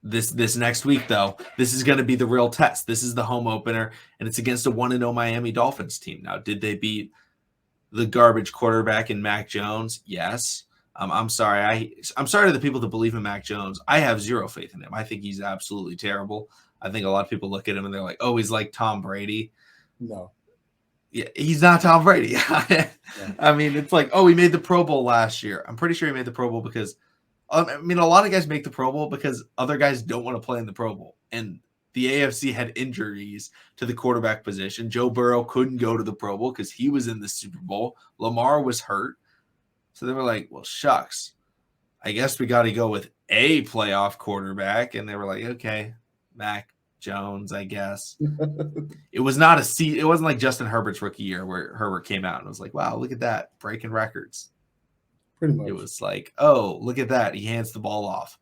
This next week, though, this is going to be the real test. This is the home opener, and it's against a 1-0 Miami Dolphins team. Now, did they beat the garbage quarterback in Mac Jones? Yes. I'm sorry. I'm sorry to the people that believe in Mac Jones. I have zero faith in him. I think he's absolutely terrible. I think a lot of people look at him and they're like, oh, he's like Tom Brady. No. Yeah, he's not Tom Brady. Yeah. I mean, it's like, oh, he made the Pro Bowl last year. I'm pretty sure he made the Pro Bowl because, I mean, a lot of guys make the Pro Bowl because other guys don't want to play in the Pro Bowl. And the AFC had injuries to the quarterback position. Joe Burrow couldn't go to the Pro Bowl because he was in the Super Bowl. Lamar was hurt. So they were like, well, shucks. I guess we got to go with a playoff quarterback. And they were like, okay, Mac Jones, I guess. It was not it wasn't like Justin Herbert's rookie year where Herbert came out and was like, wow, look at that, breaking records. Pretty much. It was like, oh, look at that. He hands the ball off.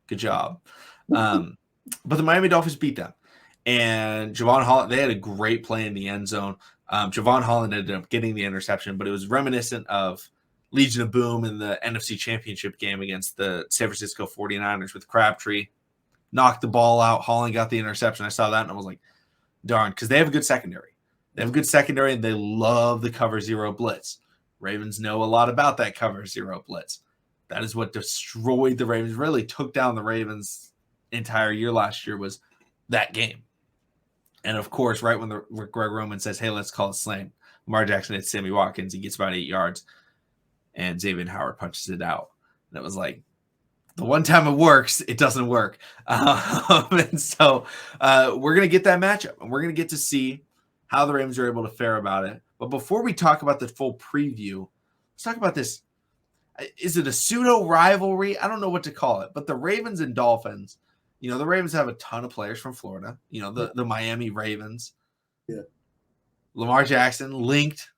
Good job. But the Miami Dolphins beat them. And Javon Holland, they had a great play in the end zone. Javon Holland ended up getting the interception, but it was reminiscent of Legion of Boom in the NFC Championship game against the San Francisco 49ers with Crabtree. Knocked the ball out. Holland got the interception. I saw that, and I was like, darn, because they have a good secondary. They have a good secondary, and they love the cover zero blitz. Ravens know a lot about that cover zero blitz. That is what destroyed the Ravens, really took down the Ravens entire year last year was that game. And, of course, right when Greg Roman says, hey, let's call it slam, Lamar Jackson hits Sammy Watkins. He gets about 8 yards, and Xavier Howard punches it out. And it was like, the one time it works, it doesn't work. And so we're going to get that matchup, and we're going to get to see how the Ravens are able to fare about it. But before we talk about the full preview, let's talk about this. Is it a pseudo rivalry? I don't know what to call it. But the Ravens and Dolphins, you know, the Ravens have a ton of players from Florida. You know, the Miami Ravens. Yeah. Lamar Jackson linked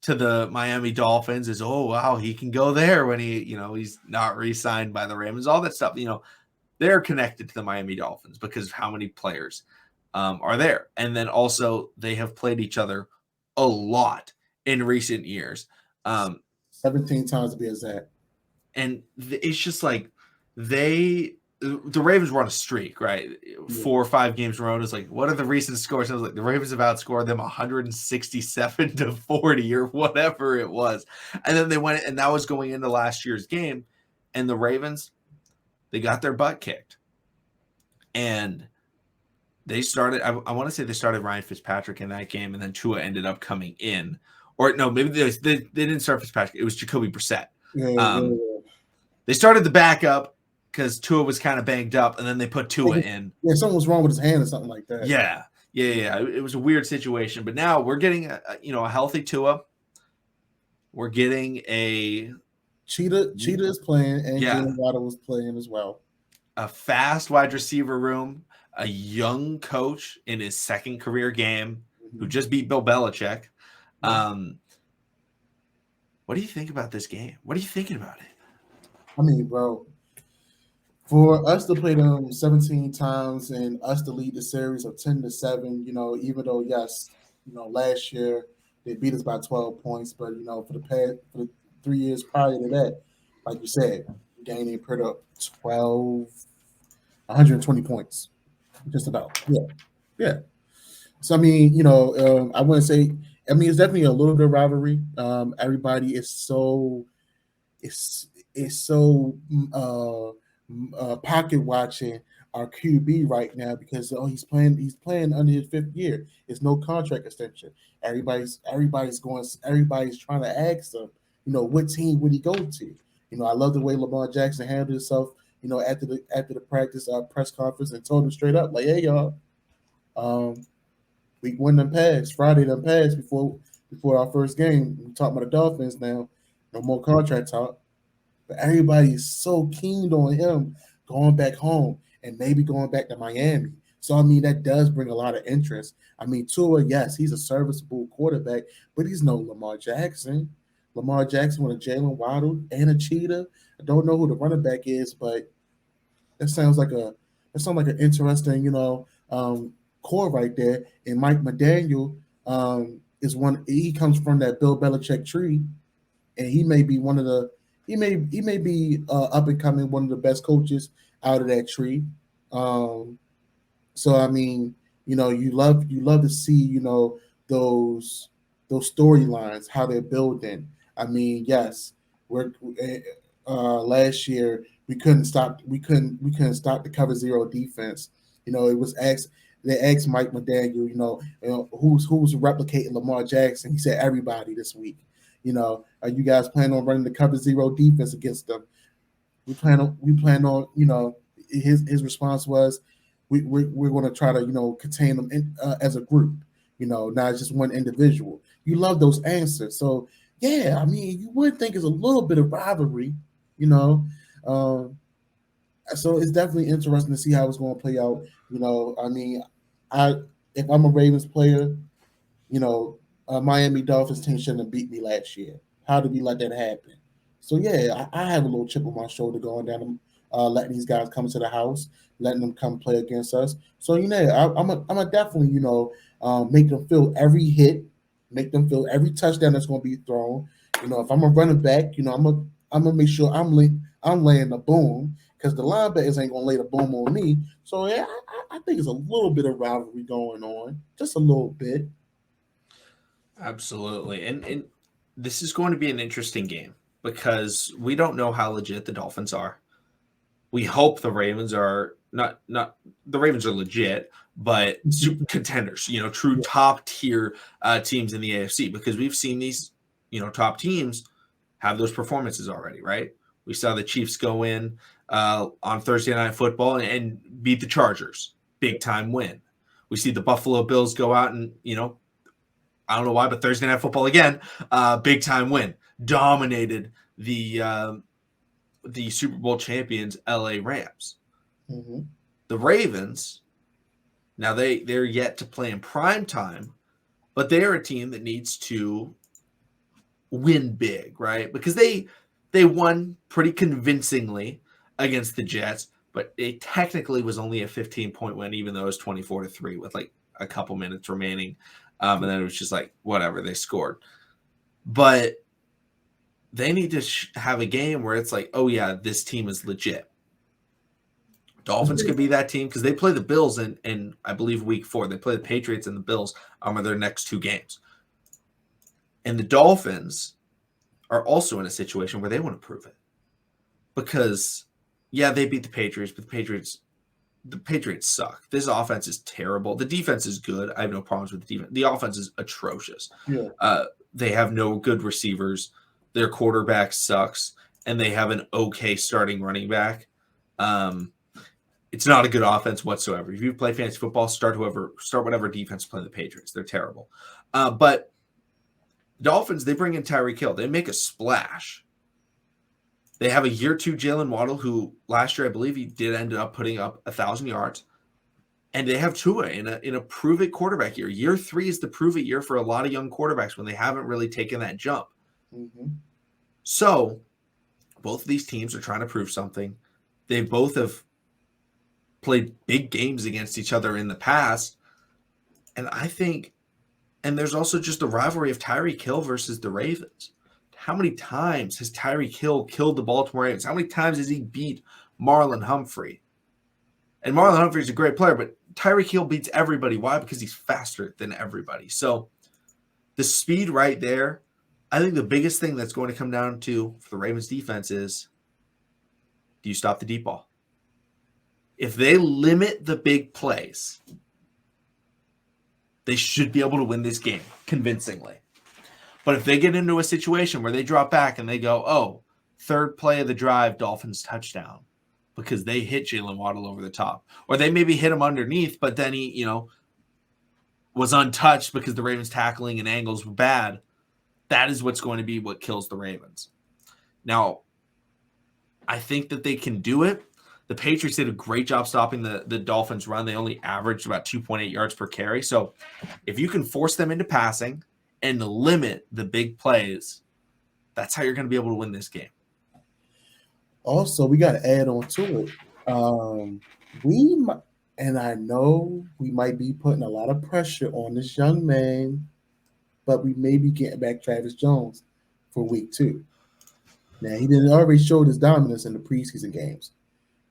to the Miami Dolphins is, oh, wow, he can go there when he's not re-signed by the Ravens, all that stuff. You know, they're connected to the Miami Dolphins because of how many players are there. And then also they have played each other a lot in recent years. 17 times to be exact. And it's just like the Ravens were on a streak, right? 4 or 5 games in a row. It's like, what are the recent scores? I was like, the Ravens have outscored them 167-40 or whatever it was. And then they went, and that was going into last year's game. And the Ravens, they got their butt kicked. And they started, I want to say they started Ryan Fitzpatrick in that game, and then Tua ended up coming in. Or no, maybe they didn't start Fitzpatrick. It was Jacoby Brissett. They started the backup because Tua was kind of banged up, and then they put Tua in. Yeah, something was wrong with his hand or something like that. Yeah. It was a weird situation, but now we're getting a healthy Tua. We're getting a Cheetah is playing, and Jalen Waddle was playing as well. A fast wide receiver room, a young coach in his second career game who just beat Bill Belichick. What do you think about this game? What are you thinking about it? I mean, bro, for us to play them 17 times and us to lead the series of 10-7, even though, yes, last year they beat us by 12 points, but, for the 3 years prior to that, like you said, Danny put up 120 points, just about. Yeah. So, I mean, I wouldn't say, it's definitely a little bit of rivalry. Everybody is so pocket watching our QB right now because he's playing under his 5th year. It's no contract extension. Everybody's trying to ask him, what team would he go to? I love the way Lamar Jackson handled himself, after the practice press conference and told him straight up, like, hey y'all, week 1 done passed, Friday done passed before our first game. We talking about the Dolphins now, no more contract talk. But everybody is so keen on him going back home and maybe going back to Miami. So, I mean, that does bring a lot of interest. I mean, Tua, yes, he's a serviceable quarterback, but he's no Lamar Jackson. Lamar Jackson with a Jalen Waddle and a Cheetah. I don't know who the running back is, but that sounds like an interesting, core right there. And Mike McDaniel is one. He comes from that Bill Belichick tree, and he may be one of the he may be up and coming, one of the best coaches out of that tree. Um, so I mean, you love to see those those storylines, how they're building. I mean, yes, we're last year we couldn't stop the cover zero defense. It was asked they asked Mike McDaniel, who's replicating Lamar Jackson. He said everybody this week. Are you guys planning on running the cover zero defense against them? We plan on his response was we're going to try to contain them as a group, not just one individual. You love those answers. So yeah, I mean, you would think it's a little bit of rivalry, you know um, so it's definitely interesting to see how it's going to play out. I mean, I if I'm a Ravens player, Miami Dolphins team shouldn't have beat me last year. How did we let that happen? So yeah, I have a little chip on my shoulder going down, letting these guys come to the house, letting them come play against us. So I'm a definitely make them feel every hit, make them feel every touchdown that's going to be thrown. If I'm a running back, I'm gonna make sure I'm laying the boom because the linebackers ain't gonna lay the boom on me. So yeah, I think it's a little bit of rivalry going on, just a little bit. Absolutely. And this is going to be an interesting game because we don't know how legit the Dolphins are. We hope the Ravens are not the Ravens are legit, but super contenders, true Yeah. top tier teams in the AFC because we've seen these, top teams have those performances already, right? We saw the Chiefs go in on Thursday Night Football and beat the Chargers, big time win. We see the Buffalo Bills go out and I don't know why, but Thursday Night Football again, big time win, dominated the Super Bowl champions LA Rams. Hmm. The Ravens, now they're yet to play in prime time, but they are a team that needs to win big, right? Because they won pretty convincingly against the Jets, but it technically was only a 15-point win, even though it was 24-3 with like a couple minutes remaining. And then it was just like whatever, they scored. But they need to have a game where it's like, oh yeah, this team is legit. Dolphins could be that team because they play the Bills in I believe week 4. They play the Patriots and the Bills are their next 2 games. And the Dolphins are also in a situation where they want to prove it. Because yeah, they beat the Patriots, but the Patriots suck. This offense is terrible. The defense is good. I have no problems with the defense. The offense is atrocious. Yeah. They have no good receivers. Their quarterback sucks, and they have an okay starting running back. It's not a good offense whatsoever. If you play fantasy football, start whatever defense playing the Patriots. They're terrible. But Dolphins, they bring in Tyreek Hill. They make a splash. They have a year 2 Jalen Waddle, who last year I believe he did end up putting up 1,000 yards. And they have Tua in a prove it quarterback year. Year 3 is the prove it year for a lot of young quarterbacks when they haven't really taken that jump. Hmm. So both of these teams are trying to prove something. They both have played big games against each other in the past. And I think, and there's also just the rivalry of Tyreek Hill versus the Ravens. How many times has Tyreek Hill killed the Baltimore Ravens? How many times has he beat Marlon Humphrey? And Marlon Humphrey's a great player, but Tyreek Hill beats everybody. Why? Because he's faster than everybody. So the speed right there, I think the biggest thing that's going to come down to for the Ravens defense is, do you stop the deep ball? If they limit the big plays, they should be able to win this game convincingly. But if they get into a situation where they drop back and they go, oh, third play of the drive, Dolphins touchdown, because they hit Jalen Waddle over the top. Or they maybe hit him underneath, but then he, was untouched because the Ravens tackling and angles were bad. That is what's going to be what kills the Ravens. Now, I think that they can do it. The Patriots did a great job stopping the Dolphins run. They only averaged about 2.8 yards per carry. So if you can force them into passing and limit the big plays, that's how you're going to be able to win this game. Also, we got to add on to it. We and I know we might be putting a lot of pressure on this young man, but we may be getting back Travis Jones for week 2. Now he didn't already showed his dominance in the preseason games.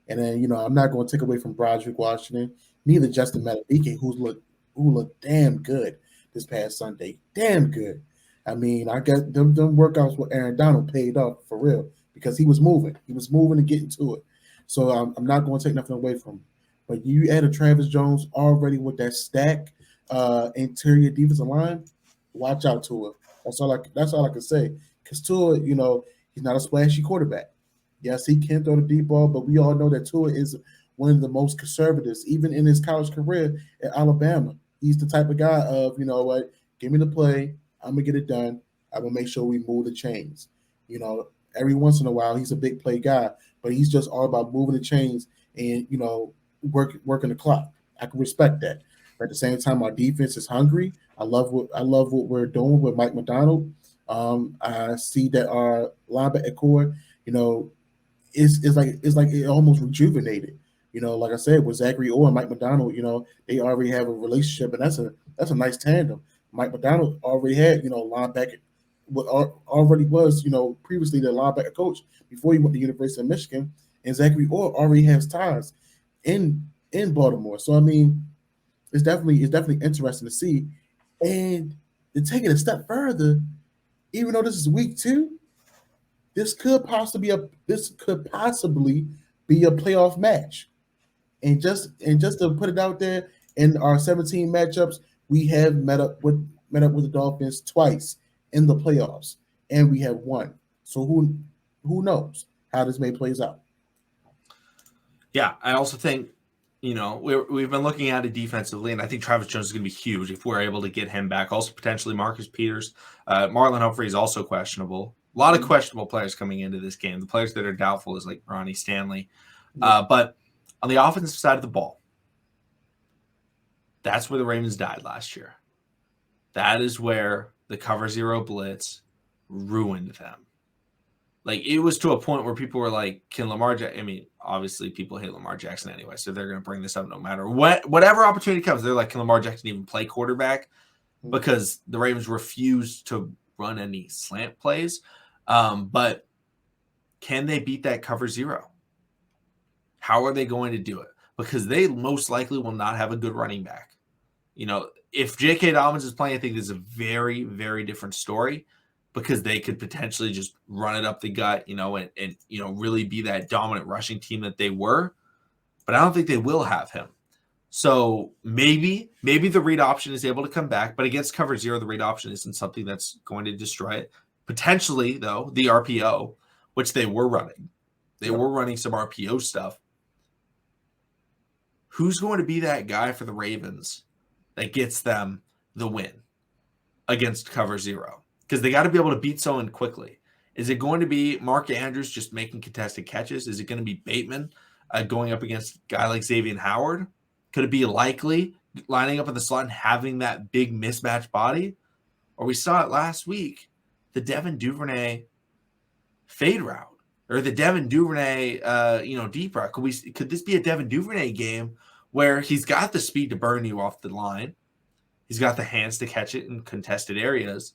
And then, I'm not going to take away from Broderick Washington, neither Justin Madubuike, who looked damn good this past Sunday. Damn good. I mean, I guess them workouts with Aaron Donald paid off for real because he was moving. He was moving and getting to it. So I'm not going to take nothing away from him. But you add a Travis Jones already with that stack interior defensive line, watch out to it. That's all I can say. Because Tua, he's not a splashy quarterback. Yes, he can throw the deep ball, but we all know that Tua is one of the most conservatives, even in his college career at Alabama. He's the type of guy of, what, give me the play, I'm going to get it done. I'm going to make sure we move the chains. Every once in a while, he's a big play guy, but he's just all about moving the chains and, working the clock. I can respect that. But at the same time, our defense is hungry. I love what we're doing with Mike McDonald. I see that our linebacker core, it's like it almost rejuvenated. Like I said, with Zachary Orr and Mike McDonald, they already have a relationship, and that's a nice tandem. Mike McDonald already had, linebacker, what already was, previously the linebacker coach before he went to the University of Michigan, and Zachary Orr already has ties in Baltimore. So I mean, it's definitely interesting to see, and to take it a step further, even though this is week 2. This could possibly be a playoff match. And just to put it out there, in our 17 matchups, we have met up with the Dolphins twice in the playoffs, and we have won. So who knows how this may plays out? Yeah, I also think we've been looking at it defensively, and I think Travis Jones is going to be huge if we're able to get him back. Also, potentially Marcus Peters, Marlon Humphrey is also questionable. A lot of questionable players coming into this game. The players that are doubtful is like Ronnie Stanley. But on the offensive side of the ball, that's where the Ravens died last year. That is where the cover zero blitz ruined them. Like, it was to a point where people were like, can Lamar Jackson, I mean, obviously people hate Lamar Jackson anyway, so they're going to bring this up no matter whatever opportunity comes. They're like, can Lamar Jackson even play quarterback? Because the Ravens refused to run any slant plays. But can they beat that cover zero? How are they going to do it? Because they most likely will not have a good running back. If J.K. Dobbins is playing, I think this is a very, very different story, because they could potentially just run it up the gut, and really be that dominant rushing team that they were. But I don't think they will have him. So maybe the read option is able to come back, but against cover zero, the read option isn't something that's going to destroy it. Potentially, though, the RPO, which they were running. They were running some RPO stuff. Who's going to be that guy for the Ravens that gets them the win against cover zero? Because they got to be able to beat someone quickly. Is it going to be Mark Andrews just making contested catches? Is it going to be Bateman going up against a guy like Xavier Howard? Could it be Likely lining up in the slot and having that big mismatched body? Or we saw it last week, the Devin Duvernay fade route, or the Devin Duvernay, deep route. Could this be a Devin Duvernay game where he's got the speed to burn you off the line? He's got the hands to catch it in contested areas.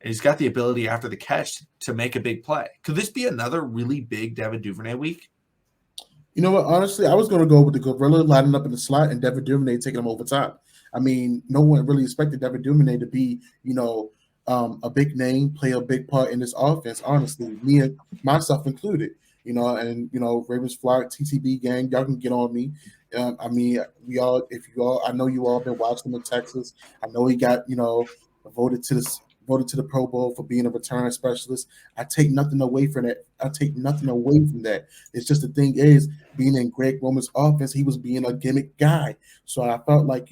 And he's got the ability after the catch to make a big play. Could this be another really big Devin Duvernay week? You know what? Honestly, I was going to go with the Gorilla lining up in the slot and Devin Duvernay taking him over top. I mean, no one really expected Devin Duvernay to be, a big name, play a big part in this offense. Honestly, me and myself included. Ravens Flock, TTB gang, y'all can get on me. I know you all been watching him in Texas. I know he got, voted to the Pro Bowl for being a return specialist. I take nothing away from that. It's just the thing is, being in Greg Roman's offense, he was being a gimmick guy. So I felt like,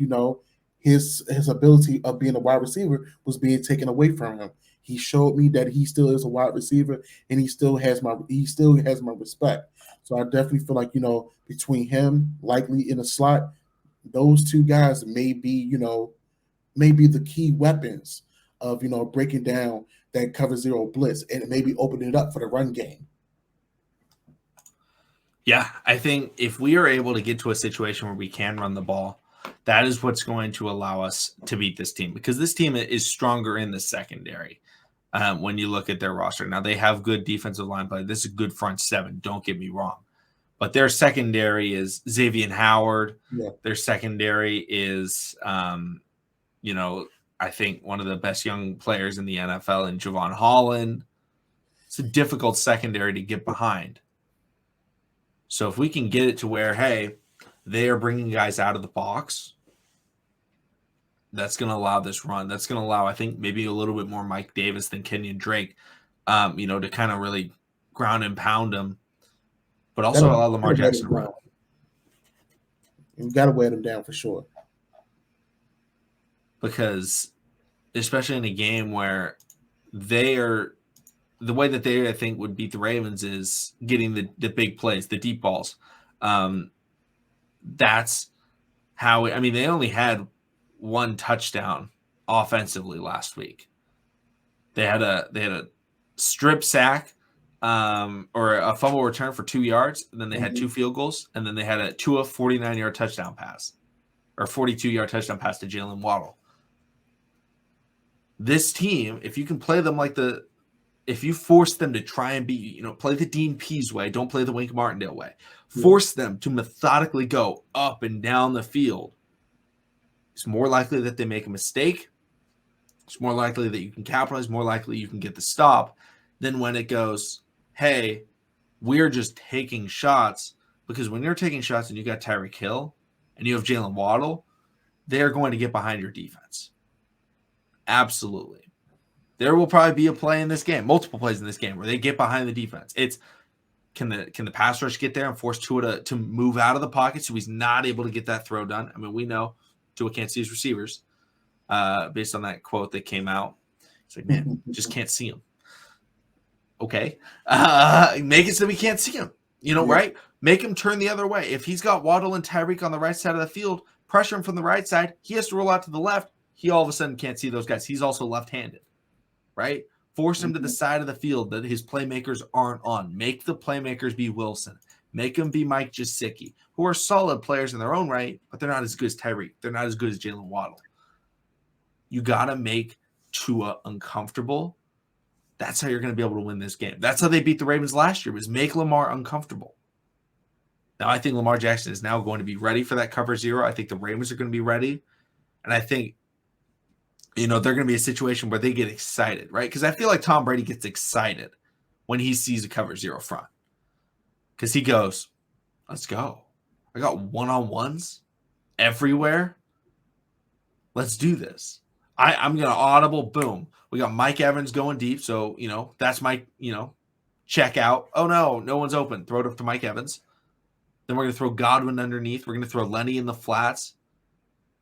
his ability of being a wide receiver was being taken away from him. He showed me that he still is a wide receiver, and he still has my respect. So I definitely feel like, between him, Likely in the slot, those two guys may be the key weapons of breaking down that cover zero blitz and maybe opening it up for the run game. Yeah, I think if we are able to get to a situation where we can run the ball, that is what's going to allow us to beat this team, because this team is stronger in the secondary. when you look at their roster. Now, they have good defensive line play. This is a good front seven, don't get me wrong. But their secondary is Xavier Howard. Yeah. Their secondary is, I think one of the best young players in the NFL in Javon Holland. It's a difficult secondary to get behind. So if we can get it to where, hey, they are bringing guys out of the box, that's going to allow this run. That's going to allow, I think, maybe a little bit more Mike Davis than Kenyon Drake, to kind of really ground and pound him, but also allow Lamar Jackson to run. You've got to wear them down for sure. Because especially in a game where they are – the way that they, I think, would beat the Ravens is getting the big plays, the deep balls. That's how – I mean, they only had one touchdown offensively last week. They had a strip sack or a fumble return for 2 yards, and then they had 2 field goals, and then they had a 49-yard touchdown pass or 42-yard touchdown pass to Jalen Waddle. This team, if you can play them if you force them to try and be, play the Dean Pease way, don't play the Wink Martindale way, force them to methodically go up and down the field, it's more likely that they make a mistake. It's more likely that you can capitalize, more likely you can get the stop than when it goes, hey, we're just taking shots. Because when you're taking shots and you got Tyreek Hill and you have Jalen Waddle, they're going to get behind your defense. Absolutely. There will probably be a play in this game, multiple plays in this game, where they get behind the defense. It's can the pass rush get there and force Tua to move out of the pocket so he's not able to get that throw done? I mean, we know Tua can't see his receivers based on that quote that came out. It's like, man, just can't see him. Okay. Make it so we can't see him, right? Make him turn the other way. If he's got Waddle and Tyreek on the right side of the field, pressure him from the right side. He has to roll out to the left. He all of a sudden can't see those guys. He's also left-handed, right? Force him to the side of the field that his playmakers aren't on. Make the playmakers be Wilson. Make them be Mike Gesicki, who are solid players in their own right, but they're not as good as Tyreek. They're not as good as Jalen Waddle. You got to make Tua uncomfortable. That's how you're going to be able to win this game. That's how they beat the Ravens last year, was make Lamar uncomfortable. Now, I think Lamar Jackson is now going to be ready for that cover zero. I think the Ravens are going to be ready. And I think they're going to be a situation where they get excited, right? Because I feel like Tom Brady gets excited when he sees a cover zero front. Because he goes, let's go. I got one-on-ones everywhere. Let's do this. I'm going to audible, boom. We got Mike Evans going deep. So, that's my, check out. Oh, no one's open. Throw it up to Mike Evans. Then we're going to throw Godwin underneath. We're going to throw Lenny in the flats.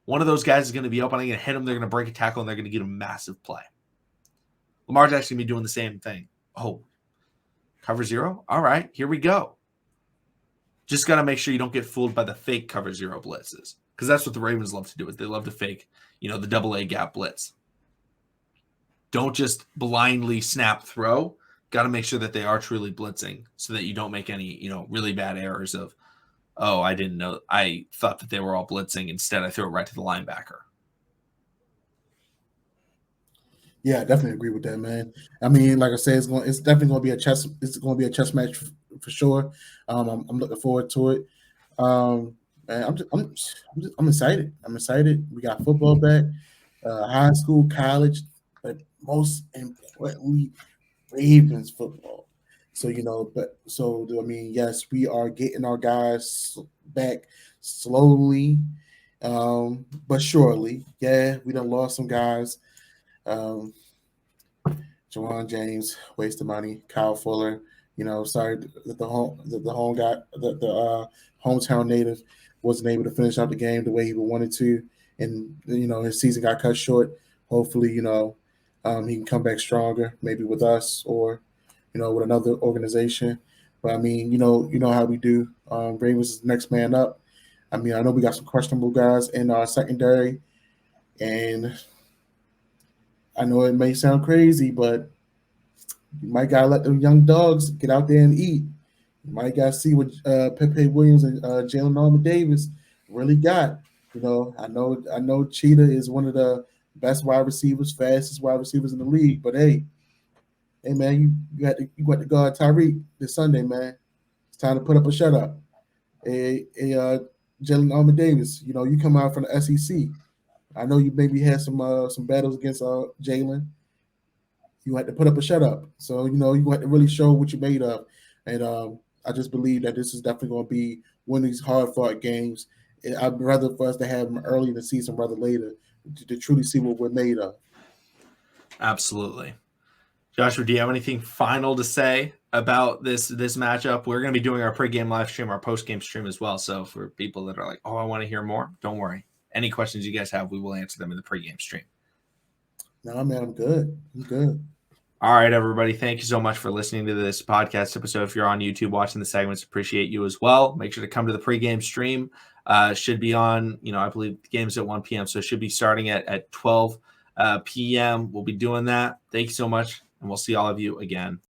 One of those guys is going to be open. I'm going to hit him. They're going to break a tackle, and they're going to get a massive play. Lamar's actually going to be doing the same thing. Oh, cover zero? All right, here we go. Just got to make sure you don't get fooled by the fake cover zero blitzes, because that's what the Ravens love to do. Is they love to fake, the double A gap blitz. Don't just blindly snap throw. Got to make sure that they are truly blitzing so that you don't make any, really bad errors of, oh, I didn't know. I thought that they were all blitzing. Instead, I threw it right to the linebacker. Yeah, I definitely agree with that, man. I mean, like I said, it's definitely going to be a chess. It's going to be a chess match for sure. I'm looking forward to it. Man, I'm excited. I'm excited. We got football back, high school, college, but most importantly, Ravens football. So, yes, we are getting our guys back slowly, but surely. Yeah, we done lost some guys. Jawan James, wasted money. Kyle Fuller, sorry that the hometown native wasn't able to finish out the game the way he wanted to, and his season got cut short. Hopefully, he can come back stronger, maybe with us or with another organization. But I mean, you know how we do. Ravens is next man up. I mean, I know we got some questionable guys in our secondary, and I know it may sound crazy, but you might gotta let them young dogs get out there and eat. You might gotta see what Pepe Williams and Jalen Armour-Davis really got. I know Cheetah is one of the best wide receivers, fastest wide receivers in the league, but hey, hey man, you got to guard Tyreek this Sunday, man. It's time to put up a shutout. Jalen Armour-Davis, you come out from the SEC. I know you maybe had some battles against Jalen. You had to put up a shutout. So, you had to really show what you're made of. And I just believe that this is definitely going to be one of these hard-fought games. I'd rather for us to have them early in the season rather later to truly see what we're made of. Absolutely. Joshua, do you have anything final to say about this matchup? We're going to be doing our pregame live stream, our postgame stream as well. So for people that are like, oh, I want to hear more, don't worry. Any questions you guys have, we will answer them in the pregame stream. No, man, I'm good. All right, everybody. Thank you so much for listening to this podcast episode. If you're on YouTube watching the segments, appreciate you as well. Make sure to come to the pregame stream. Should be on, I believe the game's at 1 p.m. So it should be starting at 12 p.m. We'll be doing that. Thank you so much. And we'll see all of you again